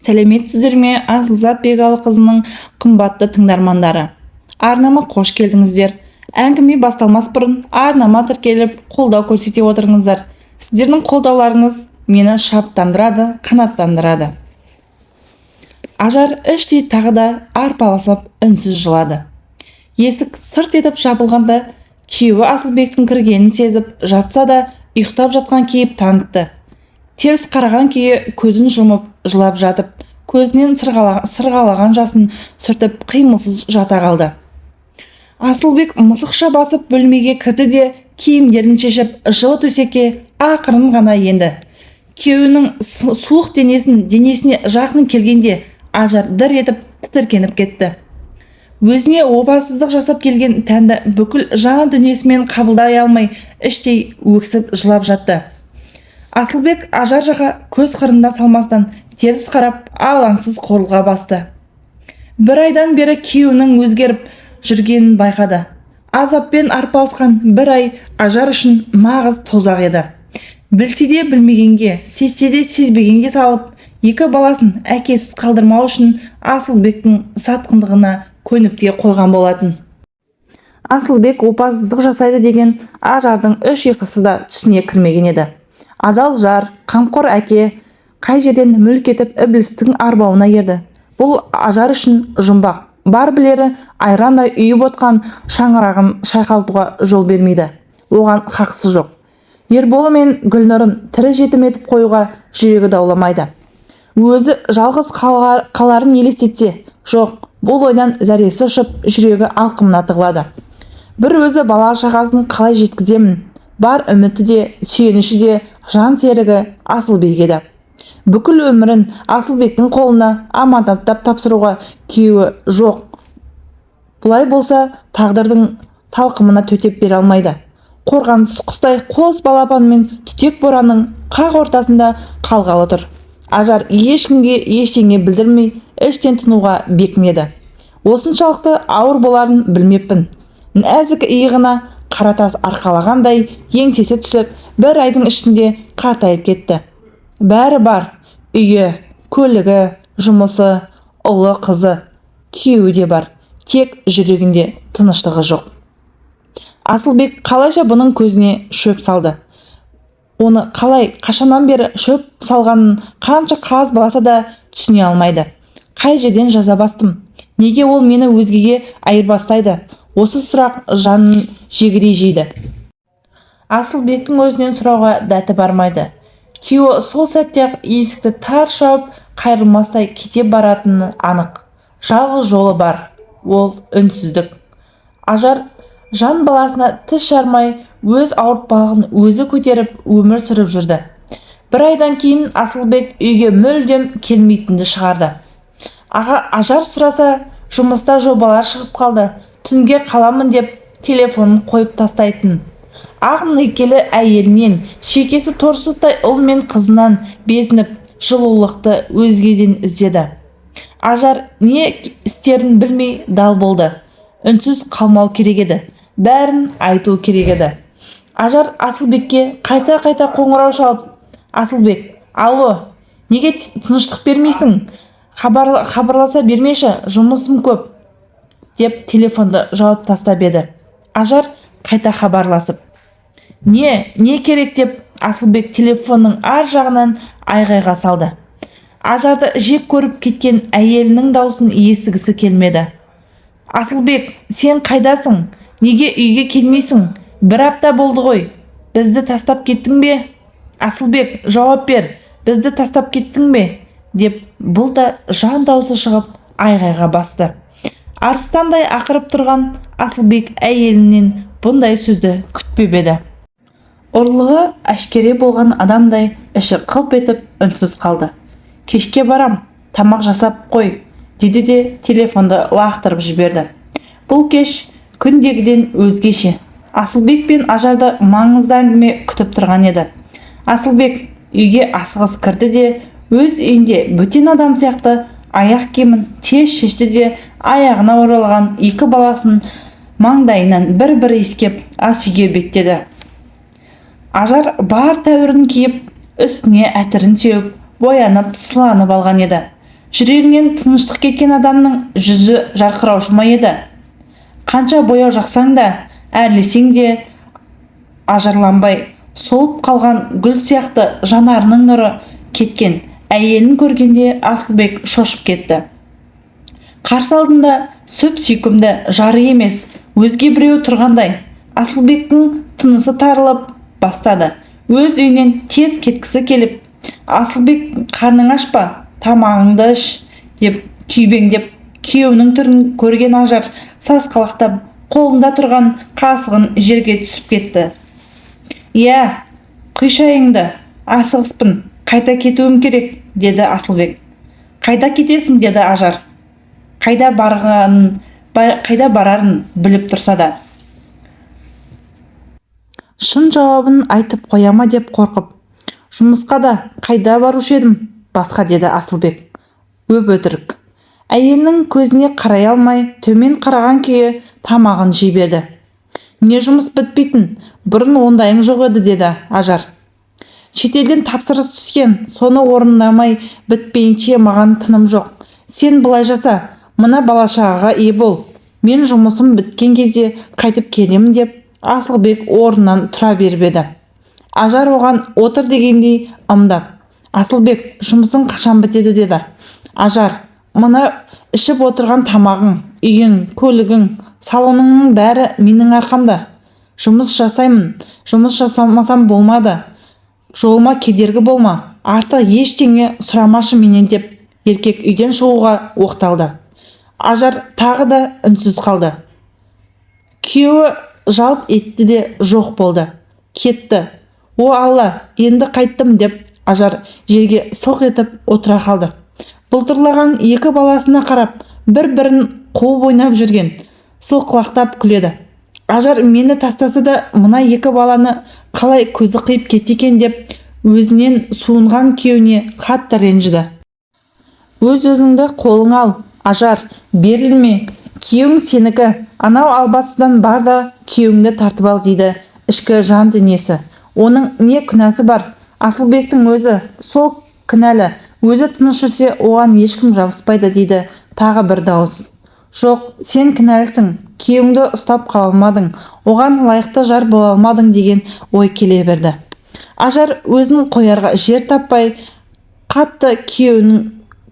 Сәлеметсіздер ме, Асылзат Бегалықызының қымбатты тыңдармандары. Арнама қош келдіңіздер. Әңгіме басталмас бұрын арнама тіркеліп, қолдау көрсете отырыңыздар. Сіздердің қолдауларыңыз мені шабыттандырады, қанаттандырады. Ажар іштей тағы да арпалысып үнсіз жылады. Есік сырт етіп жабылғанда, күйеуі Асылбектің кіргенін сезіп, жатса да ұйықтап жатқан кейіп танытты. Теріс қараған күйі көзін жұмып жылап жатып, көзінен сырғалаған жасын сүртіп қимылсыз жата қалды. Асылбек мысықша басып бөлмеге кірді де киімдерін шешіп жылы төсекке ақырын ғана енді. Күйеуінің суық денесіне жақын келгенде Ажар дір етіп тітіркеніп кетті. Өзіне опасыздық жасап келген тәнді бүкіл жан дүниесімен қабылдай алмай іштей өксіп жылап жатты. Асылбек Ажар жақа көз қырында салмастан теріс қарап алаңсыз қорылға басты. Бір айдан бері күйеуінің өзгеріп жүргенін байқады. Азаппен арпалысқан бір ай Ажар үшін нағыз тозақ еді. Білсе де білмегенге, сезсе де сезбегенге салып, екі баласын әкесіз қалдырмау үшін Асылбектің сатқындығына көніп те қойған болатын. Асылбек опасыздық жасайды деген Ажардың үш ұйқысы да түсіне кірмеген еді. Адал жар, қамқор әке қай жерден мүлк етіп ібілістің арбауына ерді. Бұл Ажар үшін жұмбақ. Бар білері айрандай үйіп отқан шаңырағын шайқалтуға жол бермейді. Оған хақысы жоқ. Ерболы мен Гүлнұрын тірі жетім етіп қоюға жүрегі дауламайды. Өзі жалғыз қаларын елестетсе, жоқ, бұл ойдан зәресі ұшып, жүрегі алқымына тығылады. Бір өзі бала шағасын қалай жеткіземін? Бар үміті де, сүйеніші де, жан серігі Асылбек еді. Бүкіл өмірін Асылбектің қолына аманаттап тапсыруға күйеуі жоқ. Бұлай болса, тағдырдың талқымына төтеп бере алмайды. Қорғансыз құстай қос балапанмен түтек боранның қақ ортасында қалғалы тұр. Ажар ешкімге ештеңе білдірмей іштен тынуға бекінеді. Осыншалықты ауыр боларын білмеппін. Нәзік иығына қара тас арқалағандай еңсесі түсіп, бір айдың ішінде қартайып кетті. Бәрі бар: үйі, көлігі, жұмысы, ұлы қызы, күйеуі де бар. Тек жүрегінде тыныштығы жоқ. Асылбек қалайша бұның көзіне шөп салды. Оны қалай, қашаннан бері шөп салғанын қанша қазбаласа да түсіне алмайды. Қай жерден жаза бастым? Неге ол мені өзгеге айырбастайды? Осы сұрақ жанын жегідей жейді. Асылбектің өзінен сұрауға дәті бармайды. Күйеуі сол сәтте-ақ есікті тарс жауып қайырылмастай кете баратыны анық. Жалғыз жолы бар, ол үнсіздік. Ажар жан баласына тіс жармай, өз ауыртпалығын өзі көтеріп өмір сүріп жүрді. Бір айдан кейін Асылбек үйге мүлдем келмейтінді шығарды. Ажар сұраса, жұмыста жобалар шығып қалды, түнге қаламын деп телефонын қойып тастайтын. Ақ некелі әйелінен, шекесі торсықтай ұл мен қызынан безініп, жылулықты өзгеден іздеді. Ажар не істерін білмей дал болды. Үнсіз қалмау керек еді. Бәрін айту керек еді. Ажар Асылбекке қайта-қайта қоңырау шалып: Асылбек, алло, неге тыныштық бермейсің? Хабарласа бермеші, жұмысым көп, деп телефонды жауып тастап еді. Ажар қайта хабарласып: Не керек деп Асылбек телефонның ар жағынан айғайға салды. Ажарды жек көріп кеткен әйелінің даусын естігісі келмеді. Асылбек, сен қайдасың? Неге үйге келмейсің? Бір апта болды ғой. Бізді тастап кеттің бе? Асылбек, жауап бер. Бізді тастап кеттің бе? Деп бұл да жан даусы шығып айғайға басты. Арыстандай ақырып тұрған Асылбек әйелінен бұндай сөзді күтпеп еді. Ұрлығы әшкере болған адамдай іші қылп етіп үнсіз қалды. Кешке барам, тамақ жасап қой, деді де телефонды лақтырып жіберді. Бұл кеш күндегіден өзгеше. Асылбек пен Ажарды маңызды әңгіме күтіп тұрған еді. Асылбек үйге асығыс кірді де өз үйінде бөтен адам сияқты аяқ киімін тез шешті де аяғына оралған екі баласын маңдайынан бір-бір иіскеп ас үйге беттеді. Ажар бар тәуірін киіп, үстіне әтірін сеуіп, боянып, сыланып алған еді. Жүрегінен тыныштық кеткен адамның жүзі жарқыраушы ма еді? Қанша бояу жақсаң да, әрлесең де ажарланбай, солып қалған гүл сияқты жанарының нұры кеткен әйелін көргенде Асылбек шошып кетті. Қарсы алдында сүп-сүйкімді жары емес, өзге біреу тұрғандай. Асылбектің тынысы тарылып бастады. Өз үйінен тез кеткісі келіп, Асылбек, қарның аш па, тамағыңды іш, деп күйбеңдеп, күйеуінің түрін көрген Ажар сасқалақтап, қолында тұрған қасығын жерге түсіп кетті. «Иә, құй шайыңды, асығыспын, қайта кетуім керек», деді Асылбек. «Қайда кетесің?» деді Ажар. Қайда барарын біліп тұрса да. Шын жауабын айтып қояма деп қорқып. «Жұмысқа да қайда барушы едім басқа», деді Асылбек өп-өтірік. Әйелінің көзіне қарай алмай, төмен қараған күйі тамағын жей берді. «Не жұмыс бітпейтін, бұрын ондайың жоқ еді», деді Ажар. «Шетелден тапсырыс түскен, соны орындамай бітпейінше маған тыным жоқ. Сен былай жаса, мына бала-шағаға ие бол. Мен жұмысым біткен кезде қайтып келемін», деп Асылбек орнынан тұра беріп еді. Ажар оған отыр дегендей ымдап. «Асылбек, жұмысың қашан бітеді?» деді. Ажар: «Мына ішіп отырған тамағың, үйің, көлігің, салоныңның бәрі менің арқамда. Жұмыс жасаймын, жұмыс жасамасам болмады. Жолыма кедергі болма, артық ештеңе сұрамашы менен», деп еркек үйден шығуға оқталды. Ажар тағы да үнсіз қалды. Күйеуі жалт етті де жоқ болды. Кетті. «О Алла, енді қайттым», деп Ажар жерге сылқ етіп отыра қалды. Былтырлаған екі баласына қарап, бір-бірін қуып ойнап жүрген, сылқылақтап күледі. Ажар мені тастаса да, мына екі баланы қалай көзі қиып кетті екен деп өзінен суынған күйеуіне қатты ренжіді. «Өз-өзіңді қолың ал, Ажар, берілме. Күйеуің сенікі, анау албастыдан бар да күйеуіңді тартып ал», дейді ішкі жан дүниесі. Оның не күнәсі бар? Асылбектің өзі сол кінәлі. Өзі тыныш жүрсе, оған ешкім жабыспайды, дейді тағы бір дауыс. «Жоқ, сен кінәлісің. Күйеуіңді ұстап қала алмадың, оған лайықты жар бола алмадың», деген ой келе берді. Ажар өзін қоярға жер таппай, қатты күйеуінің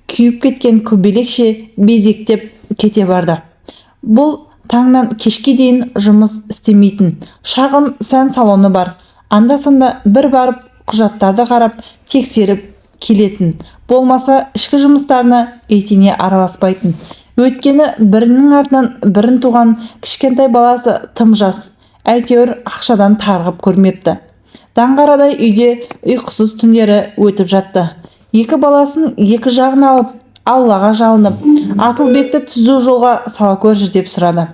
күйіп кеткен көбелекше безектеп кете барды. Бұл таңнан кешке дейін жұмыс істемейтін шағын сән салоны бар. Анда-санда бір барып құжаттарды қарап тексеріп келетін. Болмаса ішкі жұмыстарына етене араласпайтын. Өйткені бірінің артынан бірін туған кішкентай баласы тым жас. Әйтеуір ақшадан тарғып көрмепті. Даңғарадай үйде ұйқысыз түндері өтіп жатты. Екі баласын екі жағын алып, Аллаға жалынып, Асылбекті түзу жолға сала көрші деп сұрады.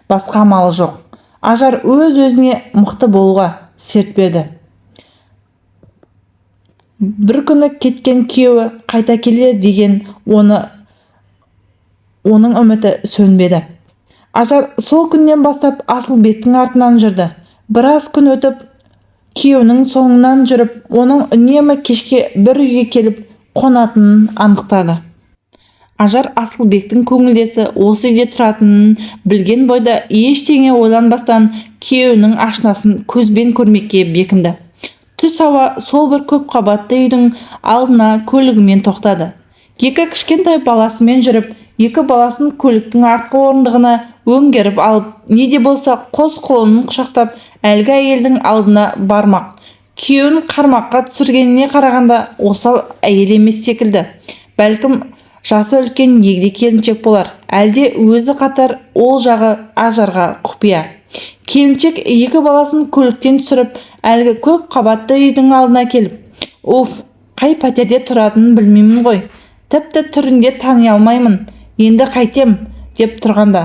Басқа амалы жоқ. Ажар өз-өзіне мықты болуға серт берді. Бір күні кеткен күйеуі қайта келер деген оның үміті сөнбеді. Ажар сол күннен бастап Асылбектің артынан жүрді. Біраз күн өтіп, күйеуінің соңынан жүріп, оның үнемі кешке бір үйге келіп қонатынын анықтады. Ажар Асылбектің көңілдесі осы үйде тұратынын білген бойда ештеңе ойланбастан күйеуінің ашынасын көзбен көрмекке бекінді. Түс ауа сол бір көп қабатты үйдің алдына көлігімен тоқтады. Екі кішкентай баласымен жүріп, екі баласын көліктің артқы орындығына өңгеріп алып, не де болса қос қолын құшақтап, әлгі әйелдің алдына бармақ. Күйеуін қармаққа түсіргеніне қарағанда осал әйел емес секілді. Бәлкім жасы үлкен егде келіншек болар. Әлде өзі қатар, ол жағы Ажарға құпия. Келіншек екі баласын көліктен түсіріп, әлгі көп қабатты үйдің алдына келіп, «Уф, қай пәтерде тұратынын білмеймін ғой. Тіпті түрінде тани алмаймын. Енді қайтем», деп тұрғанда,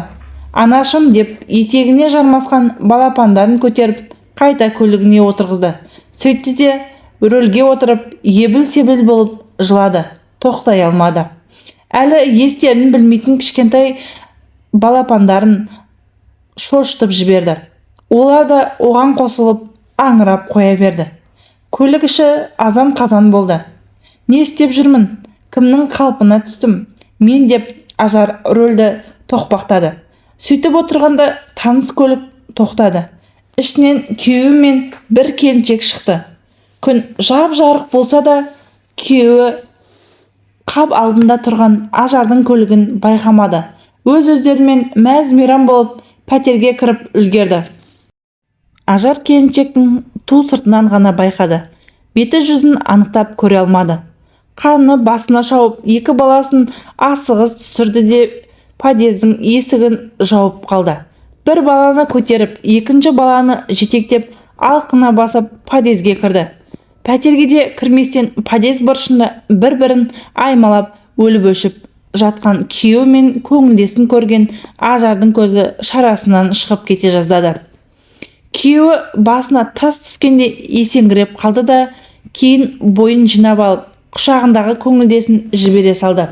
«Анашым», деп етегіне жармасқан балапандарын көтеріп, қайта көлігіне отырғызды. Сөйтті де рөлге отырып, ебіл-себіл болып жылады. Тоқтай алмады. Әлі естерін білмейтін кішкентай балапандарын шошытып жіберді. Олар да оған қосылып аңырап қоя берді. Көлік іші азан-қазан болды. «Не істеп жүрмін? Кімнің қалпына түстім? мен деп Ажар рөлді тоқпақтады. Сөйтіп отырғанда таныс көлік тоқтады. Ішінен күйеуі мен бір келіншек шықты. Күн жап-жарық болса да, күйеуі қап алдында тұрған Ажардың көлігін байқамады. Өз-өздерімен мәз-мейрам болып пәтерге кіріп үлгерді. Ажар келіншектің ту сыртынан ғана байқады. Беті-жүзін анықтап көре алмады. Қаны басына шауып, екі баласын асығыс түсірді де подъездің есігін жауып қалды. Бір баланы көтеріп, екінші баланы жетектеп, алқына басып подъезге кірді. Пәтерге де кірместен подъезд бұрышында бір-бірін аймалап өліп-өшіп жатқан күйеуі мен көңілдесін көрген Ажардың көзі шарасынан шығып кете жаздады. Күйеуі басына тас түскенде есеңгіреп қалды да, кейін бойын жинап алып, құшағындағы көңілдесін жібере салды.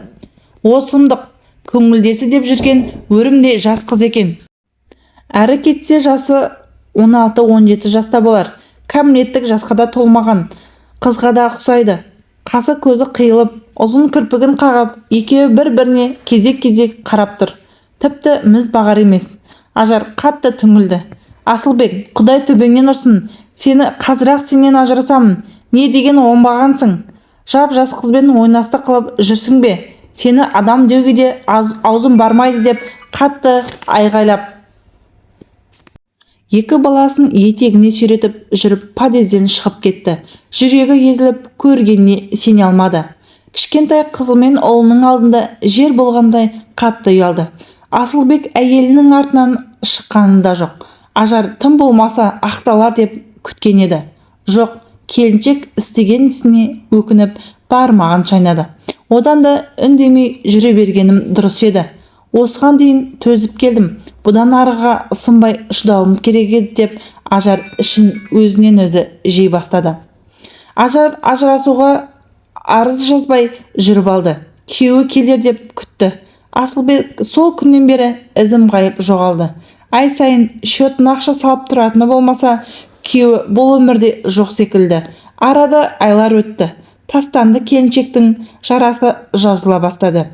О сұмдық, көңілдесі деп жүрген өрімдей жас қыз екен. Әрі кетсе жасы 16-17 жаста болар. Кәмелеттік жасқа да толмаған. Қызға да ұқсайды. Қасы көзі қиылып, ұзын кірпігін қағып, екеуі бір-біріне кезек-кезек қарап тұр. Тіпті міз бағар емес. Ажар қатты түңілді. Асылбек, Құдай төбеңнен ұрсын. Сені қазір-ақ сенен ажырасамын. Не деген оңбағансың? Жап-жас қызбен ойнасты қылып жүрсің бе? Сені адам деуге де аузым бармайды деп қатты айғайлап. Екі баласын етегіне сүйретіп жүріп подъезден шығып кетті. Жүрегі езіліп, көргеніне сене алмады. Кішкентай қызы мен ұлының алдында жер болғандай қатты ұялды. Асылбек әйелінің артынан шыққаны да жоқ. Ажар тым болмаса ақталар деп күткен еді. Жоқ, келіншек істеген ісіне өкініп бармағын шайнады. Одан да үндемей жүре бергенім дұрыс еді. Осыған дейін төзіп келдім. Бұдан арыға сынбай шыдауым керек еді деп Ажар ішін өзінен өзі жей бастады. Ажар ажырасуға арыз жазбай жүріп алды. Күйеуі келер деп күтті. Асылбек сол күннен бері ізім ғайып жоғалды. Ай сайын шотына ақша салып тұратыны болмаса, күйеуі бұл өмірде жоқ секілді. Арада айлар өтті. Тастанды келіншектің жарасы жазыла бастады.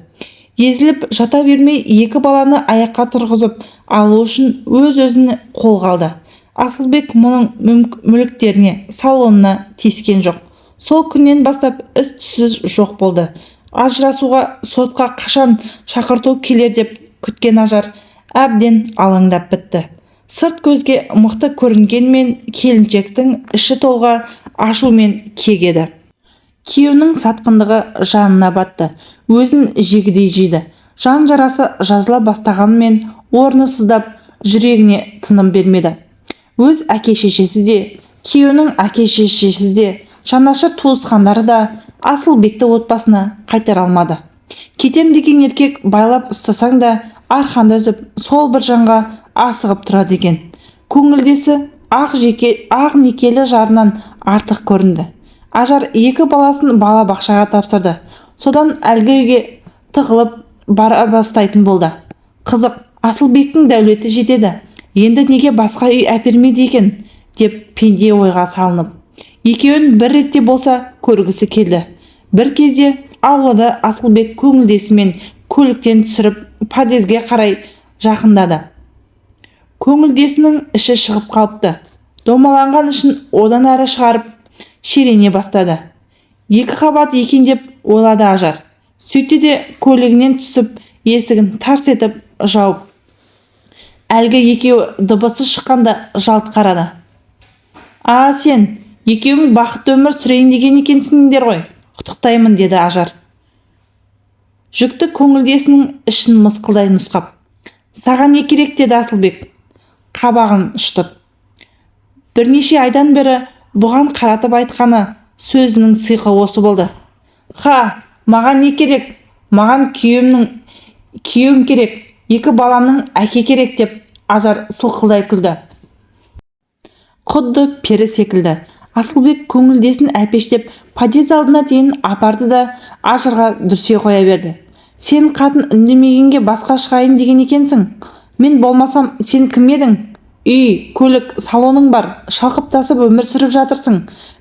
Езіліп жата бермей екі баланы аяққа тұрғызып алу үшін өз-өзіне қолға алды. Асылбек мұның мүліктеріне, салонына тиіскен жоқ. Сол күннен бастап із-түссіз жоқ болды. Ажырасуға сотқа қашан шақырту келер деп күткен Ажар әбден алаңдап бітті. Сырт көзге мықты көрінгенмен келіншектің іші толға ашу мен кегеді. Күйеуінің сатқындығы жанына батты. Өзін жегідей жейді. Жан жарасы жазыла бастағанымен орны сыздап, жүрегіне тыным бермеді. Өз әке-шешесі де, күйеуінің әке-шешесі де, жанашыр туысқандары да Асылбекті отбасына қайтара алмады. Кетем деген еркек байлап ұстасаң да, арқанды үзіп, сол бір жанға асығып тұрады екен. Көңілдесі ақ некелі жарынан артық көрінді. Ажар екі баласын бала бақшаға тапсырды. Содан әлгі үйге тығылып бара бастайтын болды. Қызық, Асылбектің дәулеті жетеді. Енді неге басқа үй әпермейді екен деп пенде ойға салынып. Екеуін бір ретте болса көргісі келді. Бір кезде аулада Асылбек көңілдесімен көліктен түсіріп подъезге қарай жақындады. Көңілдесінің іші шығып қалыпты. Домаланған ішін одан әрі шығарып ширене бастады. Екі қабат екен деп ойлады Ажар. Сөйтті де көлігінен түсіп, есігін тарс етіп жауып. Әлгі екеуі дыбысы шыққанда жалт қарады. Сен, екеуің бақытты өмір сүрейін деген екенсіңдер ғой. Құттықтаймын, деді Ажар. Жүкті көңілдесінің ішін мысқылдай нұсқап. Саған не керек, деді Асылбек, қабағын шытып. Бірнеше айдан бері бұған қаратып айтқаны сөзінің сиқы осы болды. Маған не керек? Маған күйеуім керек, екі баламның әке керек деп Ажар сылқылдай күлді. Құдды пері секілді. Асылбек көңілдесін әпештеп подъезд алдына дейін апарды да Ажарға дүрсе қоя берді. Сен қатын үндемегенге басқа шығайын деген екенсің. Мен болмасам сен кім едің? Үй, көлік, салоның бар, шалқып-тасып өмір сүріп жатырсың.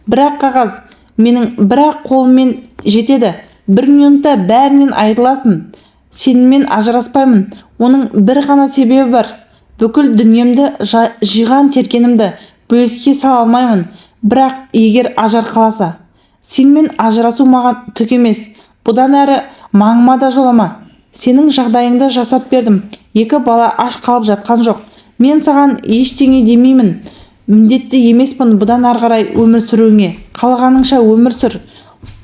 Бірақ қағаз, менің бірақ қолыммен жетеді. 1 минутта бәрінен айырыласың. Сенімен ажыраспаймын. Оның бір ғана себебі бар. Бүкіл дүниемді жиған тергенімді бөліске сала алмаймын. Бірақ егер Ажар қаласа, сенімен ажырасу маған түк емес. Бұдан әрі маңыма да жолама. Сенің жағдайыңды жасап бердім. 2 бала аш қалып жатқан жоқ. Мен саған ештеңе демеймін. Міндетті емеспін бұдан ары қарай өмір сүруіңе. Қалағаныңша өмір сүр.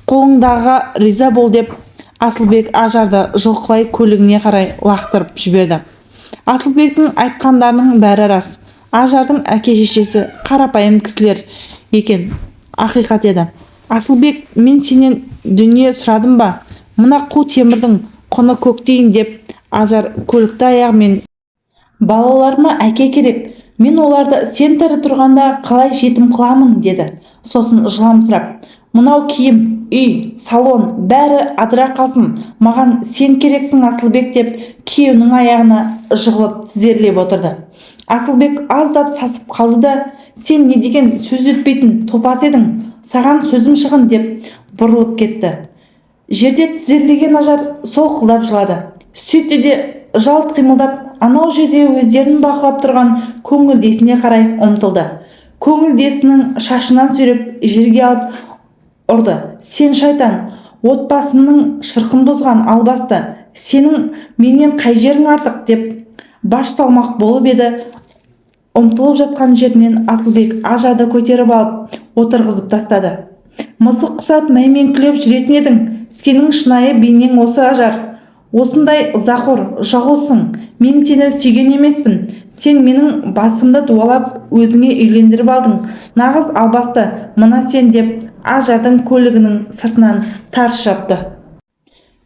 Қолыңдағы риза бол деп Асылбек Ажарды жұлқылай көлігіне қарай лақтырып жіберді. Асылбектің айтқандарының бәрі рас. Ажардың әке-шешесі қарапайым кісілер екен. Ақиқат еді. Асылбек, мен сенен дүние сұрадым ба? Мына қу темірдің құны көктейін деп Ажар көлікті аяғымен: балаларыма әке керек. Мен оларды сен тірі тұрғанда қалай жетім қыламын деді. Сосын жыламсырап: мынау киім, үй, салон бәрі адыра қалсын. Маған сен керексің Асылбек деп күйеуінің аяғына жығылып тізерлеп отырды. Асылбек аздап сасып қалды да: сен не деген сөз өтпейтін топас едің, саған сөзім шығын деп бұрылып кетті. Жерде тізерлеген Ажар солқылдап жылады. Сөйтті де жалт қимылдап анау жерде өздерін бақылап тұрған көңілдесіне қарай ұмтылды. Көңілдесінің шашынан сүйреп жерге алып ұрды. Сен шайтан, отбасымның шырқын бұзған албасты, сенің менен қай жерің артық деп баш салмақ болып еді. Ұмтылып жатқан жерінен Асылбек Ажарды көтеріп алып отырғызып тастады. Мысық құсап мәйменкілеп жүретін едің. Сенің шынайы бейнең осы Ажар. Осындай ызақор, жауызсың. Мен сені сүйген емеспін. Сен менің басымды дуалап өзіңе үйлендіріп алдың. Нағыз албасты мына сен деп Ажардың көлігінің сыртынан тарс жапты.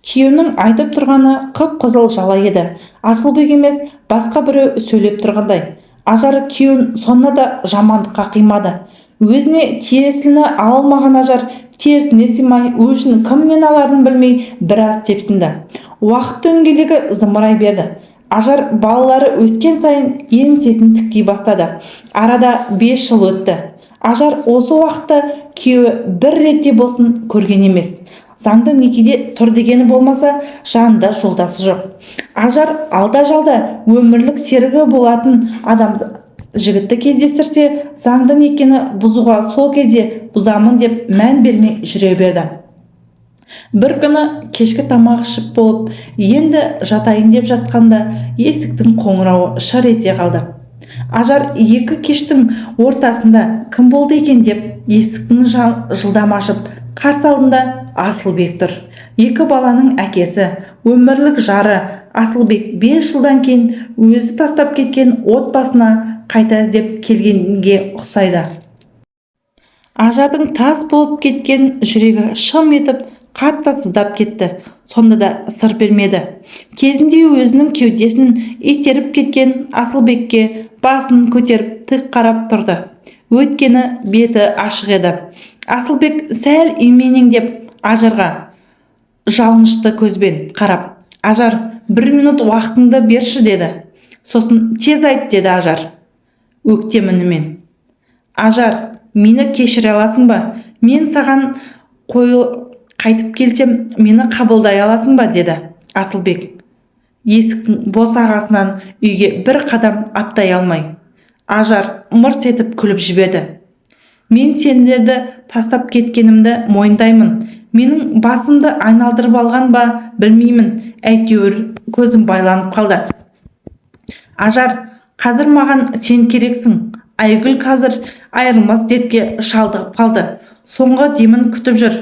Күйеуінің айтып тұрғаны қып-қызыл жала еді. Асылбек емес, басқа біреу сөйлеп тұрғандай. Ажар күйеуін сонда да жамандыққа қимады. Өзіне тиесіліні ала алмаған Ажар терісіне сыймай, өшін кімнен аларын білмей біраз тепсінді. Уақыт дөңгелегі зымырай берді. Ажар балалары өскен сайын еңсесін тіктей бастады. Арада 5 жыл өтті. Ажар осы уақытта күйеуі бір ретте болсын көрген емес. Заңды некеде тұр дегені болмаса, жанында жолдасы жоқ. Ажар алда-жалда өмірлік серігі болатын адам жігітті кездестірсе, заңды некені бұзуға сол кезде бұзамын деп мән бермей жүре берді. Бір күні кешкі тамақ ішіп болып, енді жатайын деп жатқанда есіктің қоңырауы шыр ете қалды. Ажар екі кештің ортасында кім болды екен деп есіктің жылдам ашып, қарсы алдында Асылбек тұр. 2 баланың әкесі, өмірлік жары. Асылбек 5 жылдан кейін өзі тастап кеткен отбасына қайта іздеп келгенге ұқсайды. Ажардың тас болып кеткен жүрегі шым етіп қатты сыздап кетті. Сонда да сыр бермеді. Кезінде өзінің кеудесін итеріп кеткен Асылбекке басын көтеріп тік қарап тұрды. Өткені беті ашық еді. Асылбек сәл именеңдеп Ажарға жалынышты көзбен қарап: Ажар, 1 минут уақытыңды берші деді. Сосын тез айт деді Ажар өктем үнімен. Ажар, мені кешіре аласың ба? Мен саған қайтып келсем, мені қабылдай аласың ба деді Асылбек. Есіктің босағасынан үйге 1 қадам аттай алмай. Ажар мырс етіп күліп жіберді. Мен сендерді тастап кеткенімді мойындаймын. Менің басымды айналдырып алған ба білмеймін. Әйтеуір көзім байланып қалды. Ажар, қазір маған сен керексің. Айгүл қазір айырылмас дертке шалдығып қалды. Соңғы демін күтіп жүр.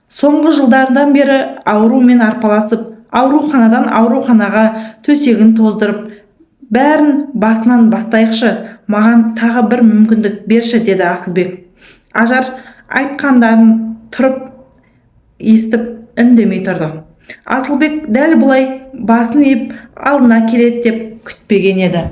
Соңғы жылдардан бері аурумен арпаласып, ауруханадан ауруханаға төсегін тоздырып, бәрін басынан бастайықшы. Маған тағы бір мүмкіндік берші деді Асылбек. Ажар айтқандарын тұрып естіп үндемей тұрды. Асылбек дәл бұлай басын иіп алдына келеді деп күтпеген еді.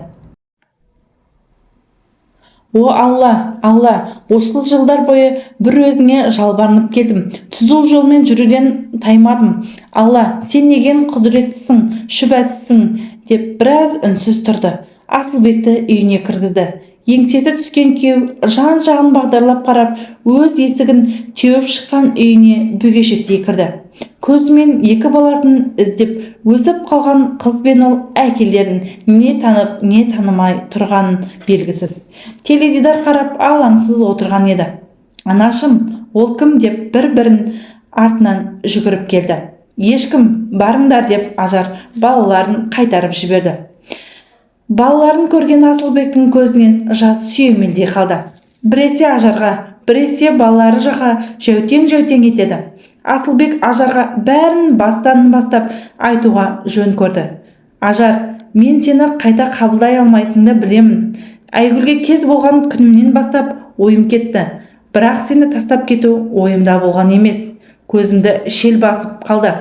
О Алла, Алла, осы жылдар бойы бір өзіңе жалбарынып келдім. Түзу жолмен жүруден таймадым. Алла, сен неген құдіреттісің, шүбәсізсің деп біраз үнсіз тұрды. Асылбекті үйіне кіргізді. Еңсесі түскен күйеу жан-жағын бағдарлап қарап, өз есігін теуіп шыққан үйіне бүгешектей кірді. Көзімен екі баласын іздеп өсіп қалған қыз бен ұл әкелерін не танып, не танымай тұрғанын белгісіз. Теледидар қарап алаңсыз отырған еді. «Анашым, ол кім?» деп бір-бірін артынан жүгіріп келді. «Ешкім, барыңдар» деп Ажар балаларын қайтарып жіберді. Балаларын көрген Асылбектің көзінен жас сүйемелдей қалды. Біресе Ажарға, біресе балалары жаққа жәутең-жәутең етеді. Асылбек Ажарға бәрін бастан бастап айтуға жөн көрді. «Ажар, мен сені қайта қабылдай алмайтынды білемін. Айгүлге кез болған күнімнен бастап ойым кетті. Бірақ сені тастап кету ойымда болған емес. Көзімді шел басып қалды.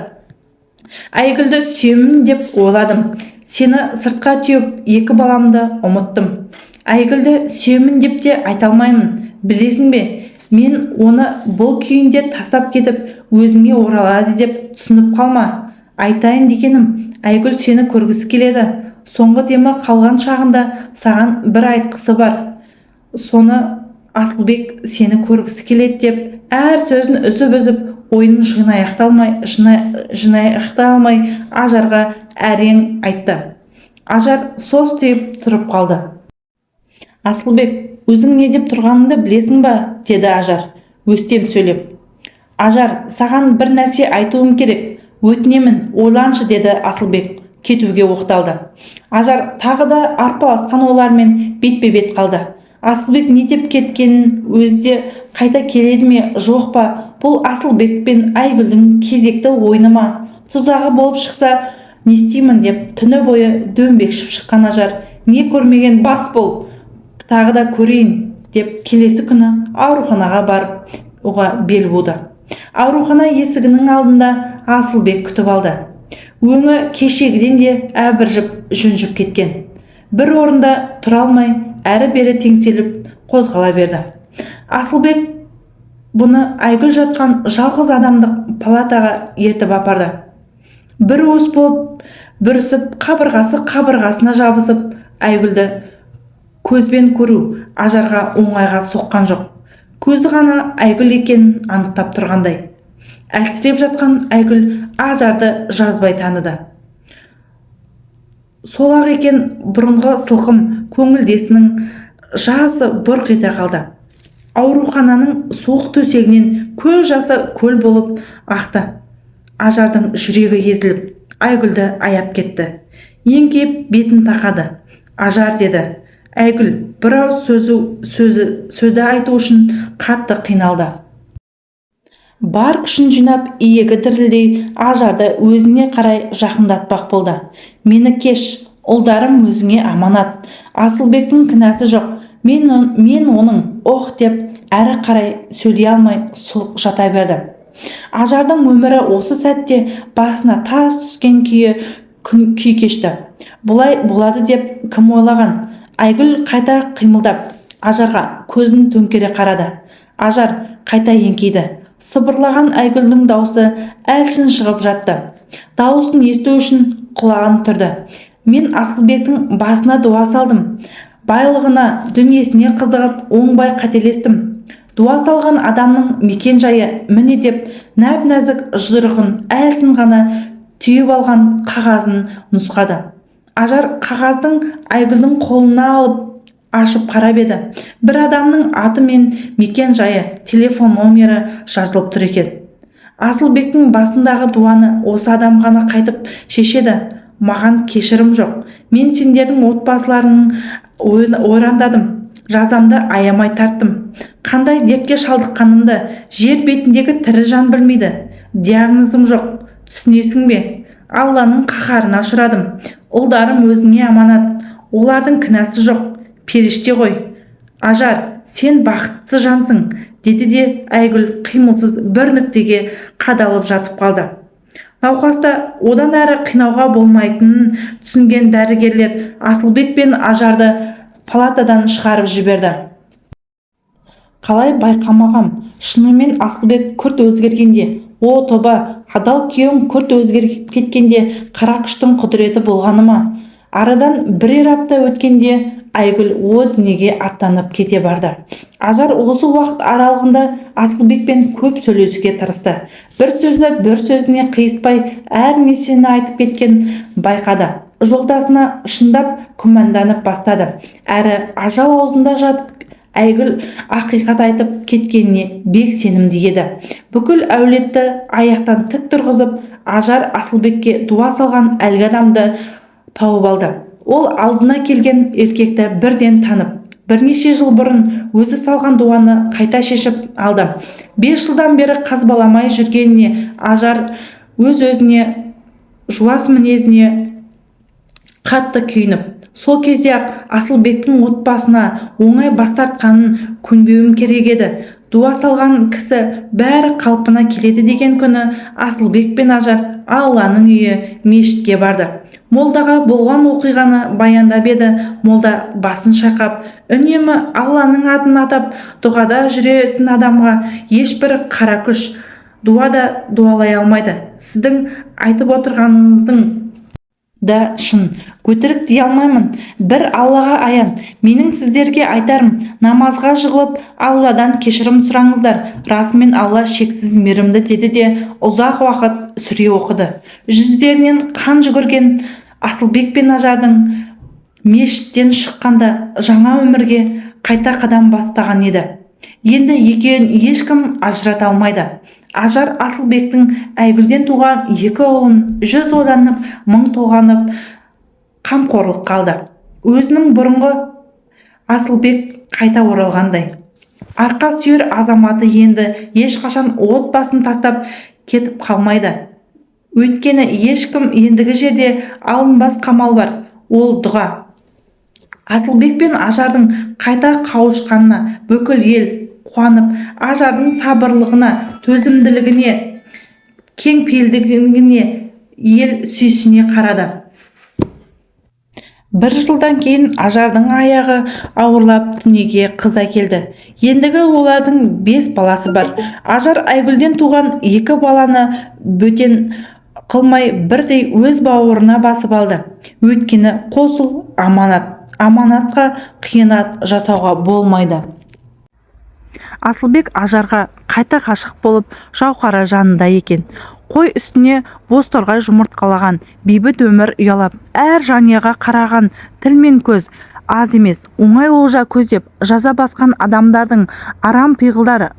Айгүлді сүйемін деп ойладым. Сені сыртқа түйіп, екі баламды ұмыттым. Айгүлді сүйемін деп те айта алмаймын. Білесің бе, мен оны бұл күйінде тастап кетіп, өзіңе оралады деп түсініп қалма. Айтайын дегенім, Айгүл сені көргісі келеді. Соңғы демі қалған шағында саған бір айтқысы бар. Соны Асылбек сені көргісі келеді деп, әр сөзін үзіп-үзіп, ойын жинай алмай Ажарға әрең айтты. Ажар состиып тұрып қалды. «Асылбек, өзің не деп тұрғаныңды білесің ба?» деді Ажар, өстем сөйлеп. «Ажар, саған бір нәрсе айтуым керек. Өтінемін, ойланшы» деді Асылбек кетуге оқталды. Ажар тағы да арпаласқан олармен бетпе-бет қалды. Асылбек не деп кеткенін, өзі қайта келеді ме, жоқ па, бұл Асылбек пен Айгүлдің кезекті ойыны ма? Тұзағы болып шықса, не істеймін деп түні бойы дөңбекшіп шыққан Ажар, не көрмеген бас бол, тағы да көрейін деп келесі күні ауруханаға барып, оға бел буды. Аурухана есігінің алдында Асылбек күтіп алды. Өңі кешегіден де әбіржіп, жүнжіп кеткен. Бір орында тұра алмай, әрі-бері теңселіп қозғала берді. Асылбек бұны Айгүл жатқан жалғыз адамдық палатаға ертіп апарды. Бір уыс болып бүрісіп, қабырғасына жабысып, Айгүлді көзбен көру Ажарға оңайға соққан жоқ. Көзі ғана Айгүл екенін анықтап тұрғандай. Әлсіреп жатқан Айгүл Ажарды жазбай таныды. Сол-ақ екен, бұрынғы сылқым көңілдесінің жасы бұрқ ете қалды. Аурухананың суық төсегінен көз жасы көл болып ақты. Ажардың жүрегі езіліп, Айгүлді аяп кетті. Еңкейіп бетін тақады. «Ажар» деді. Айгүл бір ауыз сөзді айту үшін қатты қиналды. Бар күшін жинап, иегі дірілдей Ажарды өзіне қарай жақындатпақ болды. «Мені кеш, ұлдарым өзіңе аманат. Асылбектің кінәсі жоқ. Мен оның деп әрі қарай сөйлей алмай сұлық жата берді. Ажардың өмірі осы сәтте басына тас түскен күй кешті. Бұлай болады деп кім ойлаған? Айгүл қайта қимылдап, Ажарға көзін төңкере қарады. Ажар қайта еңкейді. Сыбырлаған Айгүлдің даусы әлсін шығып жатты. Дауысын есту үшін құлағын түрді. «Мен Асылбектің басына дуа салдым. Байлығына, дүниесіне қызығып, оңбай қателестім. Дуа салған адамның мекен жайы міне» деп, нәп-нәзік жұдырығын әлсін ғана түйіп алған қағазын нұсқады. Ажар қағаздың Айгүлдің қолына алып, ашып қарап еді. Бір адамның аты мен мекен жайы, телефон номері жазылып тұр екен. Асылбектің басындағы дуаны осы адам ғана қайтып шешеді. «Маған кешірім жоқ. Мен сендердің отбасыларының ойрандадым. Жазамды аямай тарттым. Қандай дертке шалдыққанымды жер бетіндегі тірі жан білмейді. Диагнозым жоқ. Түсінесің бе? Алланың қаһарына ұшырадым. Ұлдарым өзіңе аманат. Олардың кінәсі жоқ. Періште ғой. Ажар, сен бақытты жансың» деді де Айгүл қимылсыз бір нүктеге қадалып жатып қалды. Науқаста одан әрі қинауға болмайтынын түсінген дәрігерлер Асылбек пен Ажарды палатадан шығарып жіберді. «Қалай байқамағам? Шынымен Асылбек күрт өзгергенде, о тоба, адал күйеуің күрт өзгеріп кеткенде қара күштің құдіреті болғаны ма?» Арадан бірер апта өткенде Айгүл о дүниеге аттанып кете барды. Ажар осы уақыт аралығында Асылбекпен көп сөйлесуге тырысты. Бір сөзді бір сөзіне қиыспай әр нәрсені айтып кеткен байқады. Жолдасына шындап күмәнданып бастады. Әрі ажал аузында жатып Айгүл ақиқат айтып кеткеніне бек сенімді еді. Бүкіл әулетті аяқтан тік тұрғызып, Ажар Асылбекке дуа салған әлгі адамды тауып алды. Ол алдына келген еркекті бірден танып, бірнеше жыл бұрын өзі салған дуаны қайта шешіп алды. 5 жылдан бері қазбаламай жүргеніне Ажар өз-өзіне, жуас мінезіне қатты күйініп, сол кезде-ақ Асылбектің отбасына оңай бас тартқанын көнбеуім керек еді. Дуа салған кісі бәрі қалпына келеді деген күні Асылбек пен Ажар Алланың үйі мешітке барды. Молдаға болған оқиғаны баяндап еді. Молда басын шайқап, үнемі Алланың атын атап дұғада жүретін адамға ешбір қара күш дуада дуалай алмайды. Сіздің айтып отырғаныңыздың да шын, өтірік дей алмаймын. Бір Аллаға аян, менің сіздерге айтарым, намазға жығылып Алладан кешірім сұраңыздар. Расымен Алла шексіз мейірімді, деді де ұзақ уақыт сүре оқыды. Жүздерінен қан жүгірген Асылбек пен Ажардың мешіттен шыққанда жаңа өмірге қайта қадам бастаған еді. Енді екеуін ешкім ажырата алмайды. Ажар Асылбектің Айгүлден туған 2 ұлын 100 ойланып, 1000 толғанып қамқорлық қалды. Өзінің бұрынғы Асылбек қайта оралғандай. Арқа сүйер азаматы енді ешқашан отбасын тастап кетіп қалмайды. Өйткені ешкім ендігі жерде алынбас қамал бар, ол дұға. Асылбек пен Ажардың қайта қауышқанына бүкіл ел қуанып, Ажардың сабырлығына, төзімділігіне, кеңпейілдігіне ел сүйсіне қарады. 1 жылдан кейін Ажардың аяғы ауырлап дүниеге қыз әкелді. Ендігі олардың 5 баласы бар. Ажар Айгүлден туған 2 баланы бөтен қылмай бірдей өз бауырына басып алды. Өйткені қосыл аманат. Аманатқа қиянат жасауға болмайды. Асылбек Ажарға қайта ғашық болып жауһары жанында екен. Қой үстіне бозторғай жұмыртқалаған, бейбіт өмір ұялап, әр жанияға қараған тіл мен көз аз емес. Оңай олжа көздеп жаза басқан адамдардың арам пиғылдары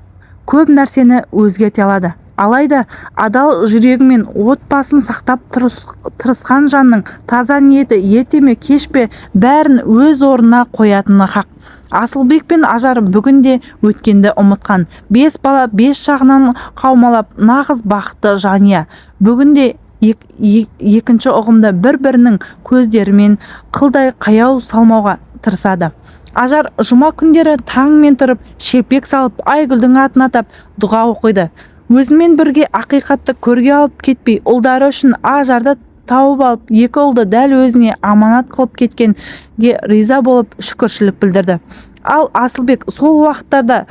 көп нәрсені өзгерте алады. Алайда адал жүрегімен отбасын сақтап тырысқан жанның таза ниеті ерте ме кеш пе бәрін өз орнына қоятыны хақ. Асылбек пен Ажар бүгінде өткенді ұмытқан. 5 бала 5 жағынан қаумалап нағыз бақытты жания. Бүгінде екінші ұғымда бір-бірінің көздерімен қылдай қаяу салмауға тырысады. Ажар жұма күндері таңмен тұрып, шелпек салып, Айгүлдің атын атап дұға оқиды. Өзімен бірге ақиқатты көрге алып кетпей, ұлдары үшін Ажарды тауып алып, 2 ұлды дәл өзіне аманат қылып кеткенге риза болып шүкіршілік білдірді. Ал Асылбек сол уақыттарда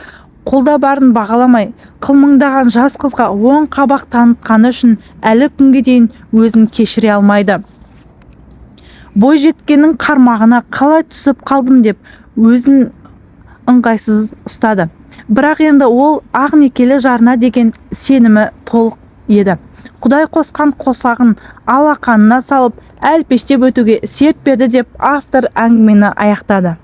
қолда барын бағаламай, қылмыңдаған жас қызға оң қабақ танытқаны үшін әлі күнге дейін өзін кешіре алмайды. Бой жеткеннің қармағына қалай түсіп қалдым деп өзін ыңғайсыз ұстады. Бірақ енді ол ақ некелі жарына деген сенімі толық еді. Құдай қосқан қосағын алақанына салып әлпештеп өтуге серт берді деп автор әңгімені аяқтады.